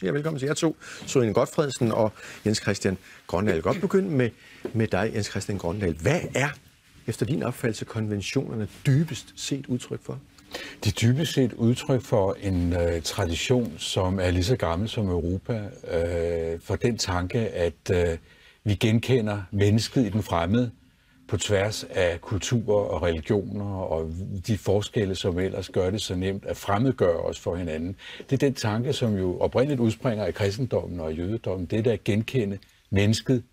Ja, velkommen til jer to, Sørine Gotfredsen og Jens Christian Grøndahl. Jeg kan godt begynde med dig, Jens Christian Grøndahl. Hvad er, efter din opfattelse, konventionerne dybest set udtryk for? De er dybest set udtryk for en tradition, som er lige så gammel som Europa, for den tanke, at vi genkender mennesket i den fremmede på tværs af kulturer og religioner og de forskelle, som ellers gør det så nemt at fremmedgøre os for hinanden. Det er den tanke, som jo oprindeligt udspringer af kristendommen og jødedommen. Det er at genkende mennesket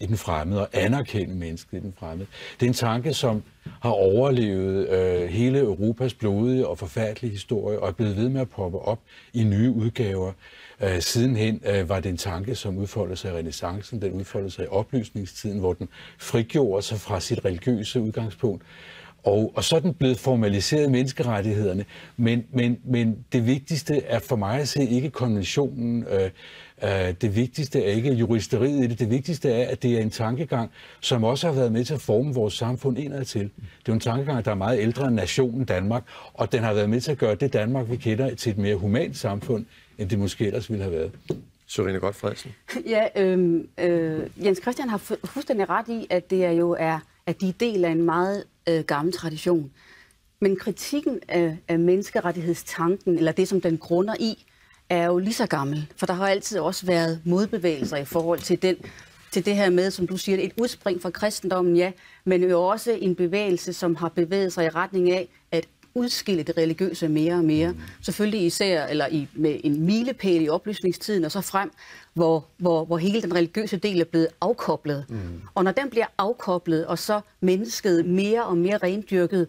i den fremmede og anerkende mennesket i den fremmede. Det er en tanke, som har overlevet hele Europas blodige og forfærdelige historie og er blevet ved med at poppe op i nye udgaver. Sidenhen var det en tanke, som udfoldede sig i renæssancen, den udfoldede sig i oplysningstiden, hvor den frigjorde sig fra sit religiøse udgangspunkt. Og så er den blevet formaliseret i menneskerettighederne. Men det vigtigste er for mig at se ikke konventionen. Det vigtigste er ikke juristeriet i det. Det vigtigste er, at det er en tankegang, som også har været med til at forme vores samfund indadtil. Det er jo en tankegang, der er meget ældre end nationen Danmark, og den har været med til at gøre det Danmark, vi kender, til et mere humant samfund, end det måske ellers ville have været. Sørine Gotfredsen. Ja, Jens Christian har fuldstændig ret i, at det er at de er del af en meget gammel tradition. Men kritikken af menneskerettighedstanken, eller det, som den grunder i, er jo lige så gammel. For der har altid også været modbevægelser i forhold til det her med, som du siger, et udspring fra kristendommen, ja, men jo også en bevægelse, som har bevæget sig i retning af at udskille det religiøse mere og mere. Selvfølgelig især med en milepæl i oplysningstiden og så frem, hvor hele den religiøse del er blevet afkoblet. Og når den bliver afkoblet, og så mennesket mere og mere rendyrket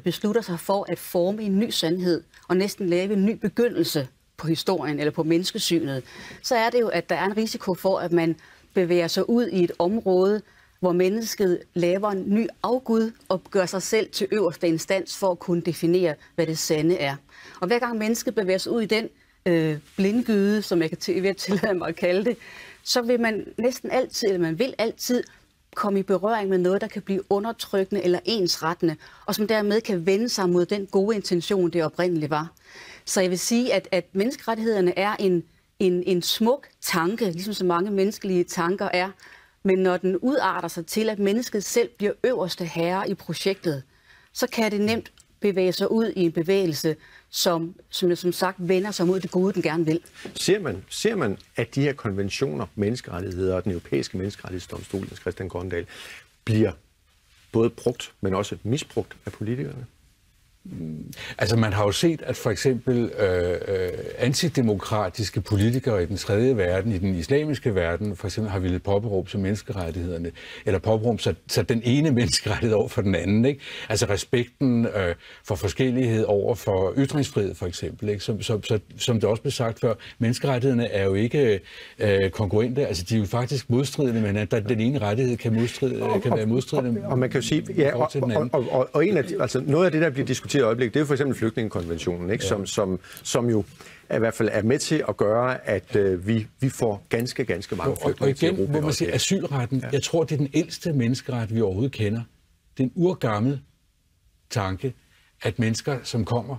beslutter sig for at forme en ny sandhed og næsten lave en ny begyndelse på historien eller på menneskesynet, så er det jo, at der er en risiko for, at man bevæger sig ud i et område, hvor mennesket laver en ny afgud og gør sig selv til øverste instans for at kunne definere, hvad det sande er. Og hver gang mennesket bevæger sig ud i den blindgyde, som jeg kan tillade mig at kalde det, så vil man næsten altid, eller man vil altid komme i berøring med noget, der kan blive undertrykkende eller ensrettende, og som dermed kan vende sig mod den gode intention, det oprindeligt var. Så jeg vil sige, at menneskerettighederne er en smuk tanke, ligesom så mange menneskelige tanker er, men når den udarter sig til, at mennesket selv bliver øverste herre i projektet, så kan det nemt bevæge sig ud i en bevægelse, som sagt vender sig mod det gode, den gerne vil. Ser man, at de her konventioner, menneskerettigheder og den europæiske menneskerettighedsdomstol, Christian Grøndahl, bliver både brugt, men også misbrugt af politikerne? Altså man har jo set, at for eksempel antidemokratiske politikere i den tredje verden, i den islamiske verden, for eksempel har ville påberåbe sig menneskerettighederne, eller påberåbe sig den ene menneskerettighed over for den anden. Ikke? Altså respekten for forskellighed over for ytringsfrihed for eksempel. Ikke? Som det også blev sagt før, menneskerettighederne er jo ikke kongruente, altså de er jo faktisk modstridende med hinanden. Den ene rettighed kan være modstridende. Og man kan jo sige, ja, og en af altså noget af det, der bliver diskuteret i øjeblikket, det er jo for eksempel flygtningekonventionen, ikke? Ja. Som jo i hvert fald er med til at gøre, at vi får ganske mange flygtninge til Europa. Og igen må man sige, asylretten, jeg tror, det er den ældste menneskeret, vi overhovedet kender. Det er en urgammel tanke, at mennesker, som kommer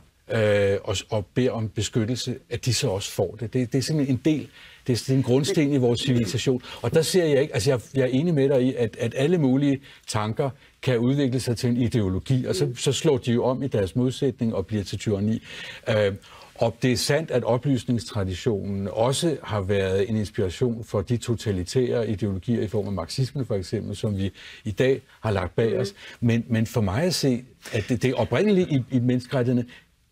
og beder om beskyttelse, at de så også får det. Det er simpelthen en del, det er en grundsten i vores civilisation. Og der ser jeg ikke, altså jeg er enig med dig i, at alle mulige tanker kan udvikle sig til en ideologi, og så slår de jo om i deres modsætning og bliver til tyranni. Og det er sandt, at oplysningstraditionen også har været en inspiration for de totalitære ideologier i form af marxismen for eksempel, som vi i dag har lagt bag os. Men for mig at se, at det oprindelige i menneskerettighederne,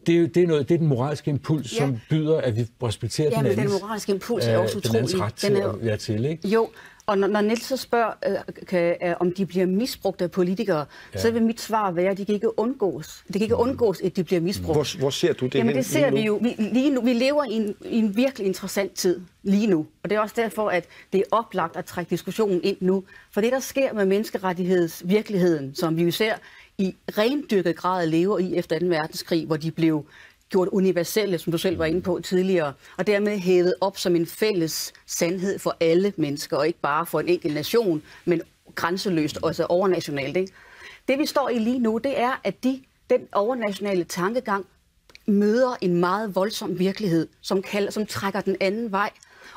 det er den moralske impuls, som byder, at vi respekterer den andens, den moralske impuls er også utrolig. Ret til at være til, ikke? Jo, og når Niels så spørger, om de bliver misbrugt af politikere, så vil mit svar være, at de kan ikke undgås. Det kan ikke undgås, at de bliver misbrugt. Hvor ser du det? Jamen det ser vi jo lige nu. Vi lever i en virkelig interessant tid lige nu. Og det er også derfor, at det er oplagt at trække diskussionen ind nu. For det, der sker med menneskerettighedsvirkeligheden, som vi jo ser i rendyrket grad lever i efter 2. verdenskrig, hvor de blev gjort universelle, som du selv var inde på tidligere, og dermed hævet op som en fælles sandhed for alle mennesker, og ikke bare for en enkelt nation, men grænseløst, også overnationalt. Ikke? Det vi står i lige nu, det er, at den overnationale tankegang møder en meget voldsom virkelighed, som trækker den anden vej.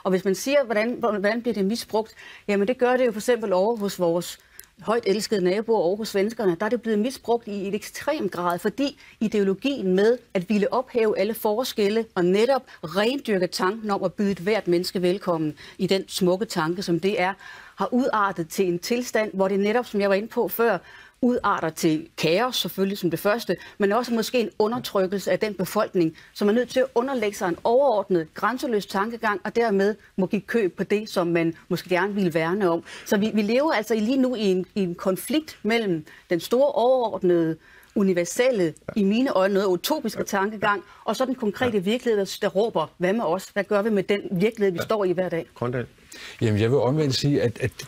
Og hvis man siger, hvordan bliver det misbrugt, jamen det gør det jo for eksempel over hos vores højt elskede naboer over hos svenskerne, der er det blevet misbrugt i et ekstrem grad, fordi ideologien med at ville ophæve alle forskelle og netop rendyrke tanken om at byde et hvert menneske velkommen i den smukke tanke, som det er, har udartet til en tilstand, hvor det netop, som jeg var inde på før, udarter til kaos selvfølgelig som det første, men også måske en undertrykkelse af den befolkning, som er nødt til at underlægge sig en overordnet, grænseløs tankegang, og dermed må give køb på det, som man måske gerne vil værne om. Så vi lever altså lige nu i en konflikt mellem den store overordnede, universelle, i mine øjne noget utopiske tankegang, og så den konkrete virkelighed, der råber, hvad med os? Hvad gør vi med den virkelighed, vi står i hver dag? Grøndal. Jamen, jeg vil omvendt sige, at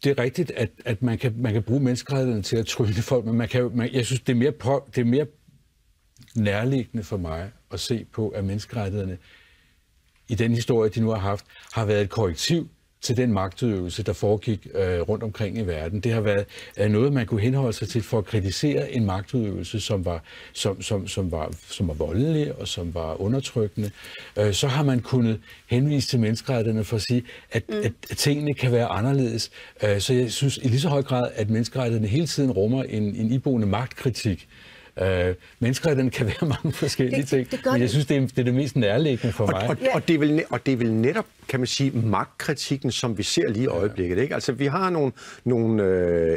det er rigtigt, at man kan bruge menneskerettighederne til at trylle folk, men jeg synes, det er mere nærliggende for mig at se på, at menneskerettighederne i den historie, de nu har haft, har været et korrektiv til den magtudøvelse, der foregik rundt omkring i verden. Det har været noget, man kunne henholde sig til for at kritisere en magtudøvelse, som var voldelig og som var undertrykkende. Så har man kunnet henvise til menneskerettighederne for at sige, at tingene kan være anderledes. Så jeg synes i lige så høj grad, at menneskerettighederne hele tiden rummer en iboende magtkritik. Menneskerettighederne kan være mange forskellige ting, men jeg synes, det er det mest nærliggende for mig. Og det er vel netop, kan man sige, magtkritikken, som vi ser lige i øjeblikket. Ikke? Altså, vi har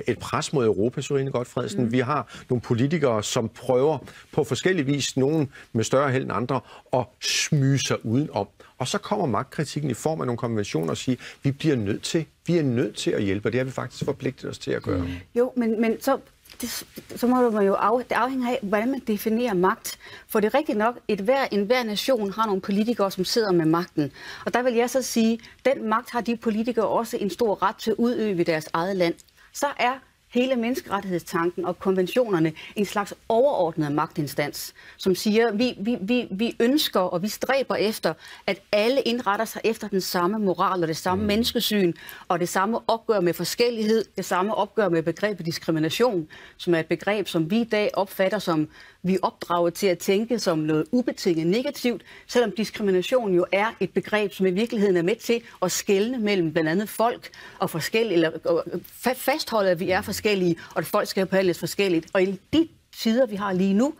et pres mod Europa, Sørine Gotfredsen. Vi har nogle politikere, som prøver på forskellig vis, nogen med større held end andre, at smyge sig udenom. Og så kommer magtkritikken i form af nogle konventioner og siger, vi er nødt til at hjælpe, og det har vi faktisk forpligtet os til at gøre. Jo, men så må man jo det afhænger af, hvordan man definerer magt. For det er rigtigt nok, enhver nation har nogle politikere, som sidder med magten. Og der vil jeg så sige, den magt har de politikere også en stor ret til at udøve i deres eget land. Så er hele menneskerettighedstanken og konventionerne en slags overordnet magtinstans, som siger, vi ønsker og vi stræber efter, at alle indretter sig efter den samme moral og det samme menneskesyn, og det samme opgør med forskellighed, det samme opgør med begrebet diskrimination, som er et begreb, som vi i dag opfatter som, vi er opdraget til at tænke som noget ubetinget negativt, selvom diskrimination jo er et begreb, som i virkeligheden er med til at skelne mellem blandt andet folk og forskellige, eller fastholde, at vi er forskellige, og at folk skal behandles forskelligt. Og i de tider, vi har lige nu,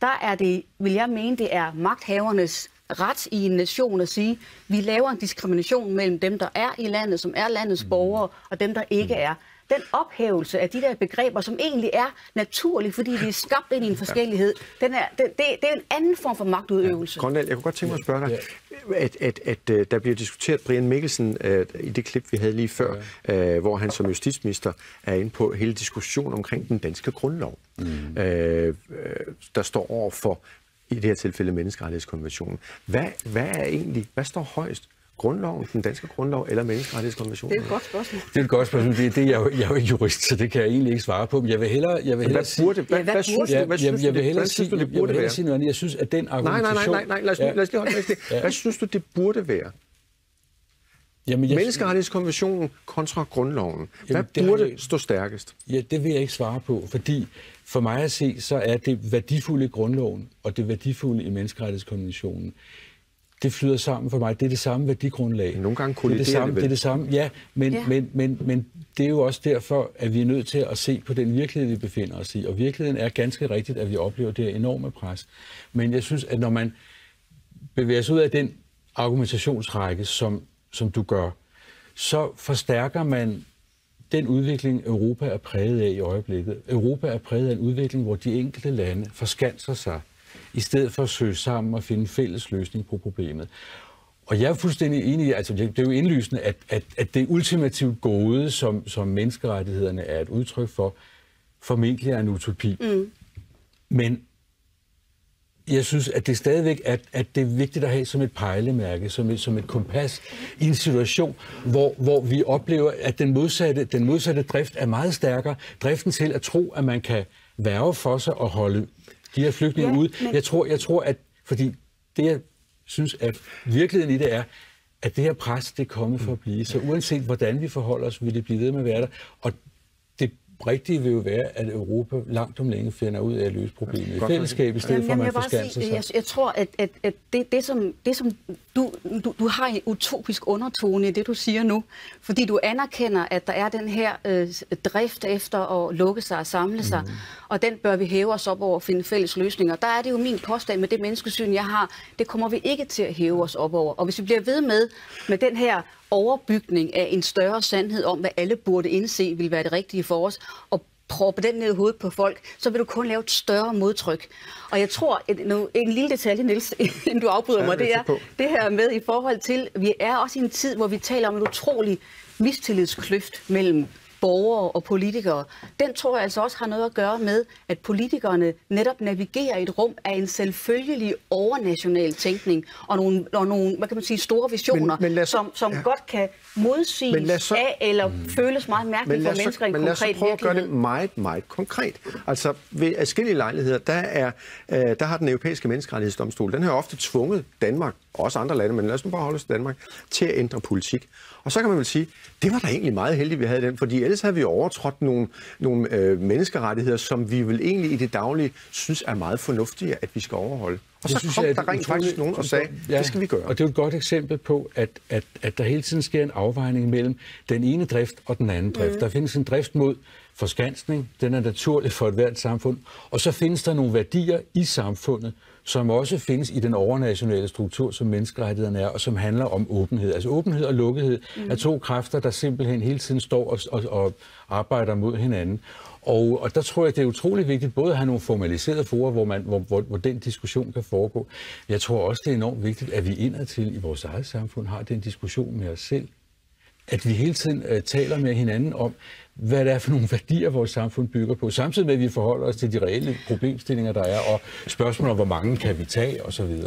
der er det, vil jeg mene, det er magthavernes ret i en nation at sige, vi laver en diskrimination mellem dem, der er i landet, som er landets borgere, og dem, der ikke er. Den ophævelse af de der begreber, som egentlig er naturlige, fordi vi er skabt ind i en forskellighed, det er en anden form for magtudøvelse. Grøndal, jeg kunne godt tænke mig at spørge dig, at der bliver diskuteret Brian Mikkelsen i det klip, vi havde lige før, hvor han som justitsminister er inde på hele diskussionen omkring den danske grundlov, der står over for, i det her tilfælde, menneskerettighedskonventionen. Hvad står højst? Grundloven, den danske grundlov eller menneskerettighedskonventionen? Det er et godt spørgsmål. Det er et godt spørgsmål. Jeg er jo ikke jurist, så det kan jeg egentlig ikke svare på. Men jeg vil hellere sige... Hvad synes du, det burde være? Jeg synes, at den argumentation... Nej, lad os lige holde det. Hvad synes du, det burde være? Menneskerettighedskonventionen kontra grundloven. Hvad burde stå stærkest? Ja, det vil jeg ikke svare på, fordi for mig at se, så er det værdifulde i grundloven og det værdifulde i menneskerettighedskonventionen. Det flyder sammen for mig. Det er det samme værdigrundlag. Nogle gange kolliderer det er det samme, ja, men det er jo også derfor, at vi er nødt til at se på den virkelighed, vi befinder os i. Og virkeligheden er ganske rigtigt, at vi oplever det her enorme pres. Men jeg synes, at når man bevæger sig ud af den argumentationsrække, som du gør, så forstærker man den udvikling, Europa er præget af i øjeblikket. Europa er præget af en udvikling, hvor de enkelte lande forskanser sig, i stedet for at søge sammen og finde en fælles løsning på problemet. Og jeg er fuldstændig enig i, altså det er jo indlysende, at det ultimativt gode, som menneskerettighederne er et udtryk for, formentlig er en utopi. Men jeg synes, at det stadigvæk at det er vigtigt at have som et pejlemærke, som et kompas i en situation, hvor vi oplever, at den modsatte drift er meget stærkere. Driften til at tro, at man kan værge for sig og holde de her flygtninge ud. Jeg tror, at fordi det, jeg synes, at virkeligheden i det er, at det her pres, det er kommet for at blive. Så uanset hvordan vi forholder os, vil det blive ved med at være der. Og rigtige vil jo være, at Europa langt om længe finder ud af at løse problemet i fællesskab, i stedet for at man forskanser sig. Jeg tror, at det som du har en utopisk undertone i det, du siger nu, fordi du anerkender, at der er den her drift efter at lukke sig og samle sig, og den bør vi hæve os op over og finde fælles løsninger. Der er det jo min påstand med det menneskesyn, jeg har. Det kommer vi ikke til at hæve os op over. Og hvis vi bliver ved med den her overbygning af en større sandhed om, hvad alle burde indse vil være det rigtige for os, og proppe den ned i hovedet på folk, så vil du kun lave et større modtryk. Og jeg tror, en lille detalje, Niels, inden du afbryder mig, det er det her med i forhold til, vi er også i en tid, hvor vi taler om en utrolig mistillidskløft mellem borgere og politikere. Den tror jeg altså også har noget at gøre med, at politikerne netop navigerer i et rum af en selvfølgelig overnational tænkning og nogle hvad kan man sige, store visioner, som godt kan modsiges af eller føles meget mærkeligt for mennesker i en konkret virkelighed. Men lad os prøve at gøre det meget, meget konkret. Altså ved adskillige lejligheder, der har den europæiske menneskerettighedsdomstol, den har ofte tvunget Danmark, og også andre lande, men lad os nu bare holde os til Danmark, til at ændre politik. Og så kan man vel sige, det var da egentlig meget heldigt, vi havde den, fordi ellers havde vi overtrådt nogle menneskerettigheder, som vi vel egentlig i det daglige synes er meget fornuftige, at vi skal overholde. Og så kom der rent faktisk nogen og sagde, det skal vi gøre. Og det er et godt eksempel på, at der hele tiden sker en afvejning mellem den ene drift og den anden drift. Der findes en drift mod forskansning, den er naturlig for et hvert samfund, og så findes der nogle værdier i samfundet, som også findes i den overnationale struktur, som menneskerettighederne er, og som handler om åbenhed. Altså åbenhed og lukkethed er to kræfter, der simpelthen hele tiden står og arbejder mod hinanden. Og der tror jeg, det er utrolig vigtigt både at have nogle formaliserede fora, hvor den diskussion kan foregå. Jeg tror også, det er enormt vigtigt, at vi indadtil i vores eget samfund har den diskussion med os selv. At vi hele tiden taler med hinanden om, hvad det er for nogle værdier, vores samfund bygger på, samtidig med, at vi forholder os til de reelle problemstillinger, der er, og spørgsmål om, hvor mange kan vi tage, osv.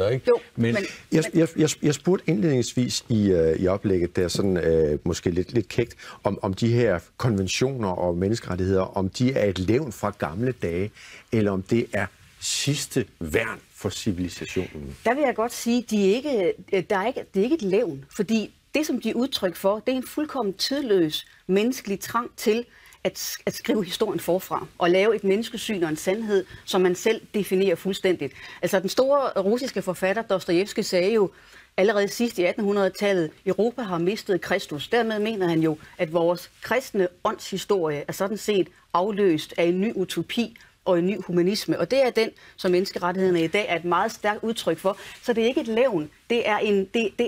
Jeg spurgte indledningsvis i oplægget, der sådan måske lidt kægt, om de her konventioner og menneskerettigheder, om de er et levn fra gamle dage, eller om det er sidste værn for civilisationen. Der vil jeg godt sige, at det er ikke et levn, fordi det, som de er udtryk for, det er en fuldkommen tidløs menneskelig trang til at skrive historien forfra og lave et menneskesyn og en sandhed, som man selv definerer fuldstændigt. Altså den store russiske forfatter Dostojevskij sagde jo allerede sidst i 1800-tallet, Europa har mistet Kristus. Dermed mener han jo, at vores kristne åndshistorie er sådan set afløst af en ny utopi og en ny humanisme. Og det er den, som menneskerettighederne i dag er et meget stærkt udtryk for. Så det er ikke et levn. Det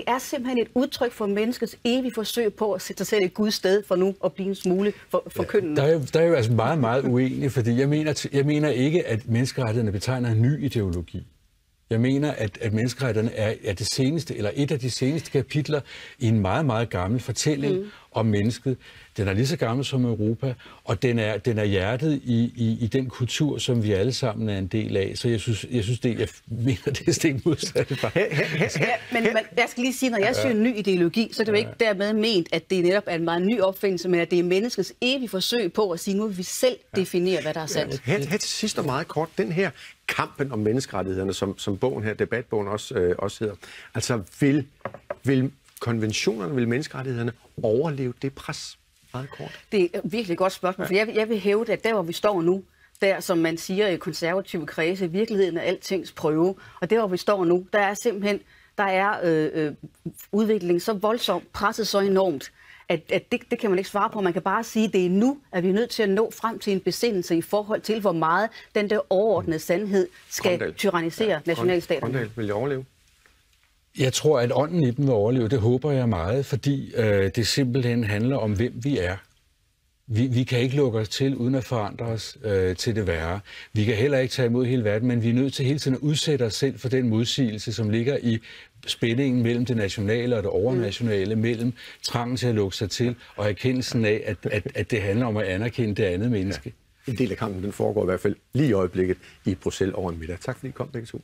er simpelthen et udtryk for menneskets evige forsøg på at sætte sig selv i et Guds sted for nu at blive en smule forkyndende. Der er jo altså meget, meget uenige, fordi jeg mener ikke, at menneskerettighederne betegner en ny ideologi. Jeg mener, at menneskerettighederne er det seneste, eller et af de seneste kapitler i en meget, meget gammel fortælling om mennesket. Den er lige så gammel som Europa, og den er hjertet i den kultur, som vi alle sammen er en del af. Så jeg mener, det er stik modsatte. Men jeg skal lige sige, når jeg siger en ny ideologi, så er det jo ikke dermed ment, at det netop er en meget ny opfindelse, men at det er menneskets evige forsøg på at sige, nu vil vi selv definere, hvad der er sandt. Her til sidst og meget kort, den her kampen om menneskerettighederne, som bogen her, debatbogen også hedder. Altså, vil konventionerne, vil menneskerettighederne overleve det pres? Meget kort. Det er virkelig et godt spørgsmål, for jeg vil hævde, at der, hvor vi står nu, der, som man siger i konservative kredse, virkeligheden er altings prøve, og der, hvor vi står nu, der er simpelthen, udviklingen så voldsomt, presset så enormt, at det kan man ikke svare på. Man kan bare sige, at det er nu, at vi er nødt til at nå frem til en besindelse i forhold til, hvor meget den der overordnede sandhed skal tyrannisere nationalstaterne. Grøndal, vil jeg overleve? Jeg tror, at ånden i dem vil overleve. Det håber jeg meget, fordi det simpelthen handler om, hvem vi er. Vi kan ikke lukke os til, uden at forandre os til det værre. Vi kan heller ikke tage imod hele verden, men vi er nødt til hele tiden at udsætte os selv for den modsigelse, som ligger i spændingen mellem det nationale og det overnationale, mellem trangen til at lukke sig til, og erkendelsen af, at det handler om at anerkende det andet menneske. En del af kampen, den foregår i hvert fald lige i øjeblikket i Bruxelles over en middag. Tak fordi I kom begge to.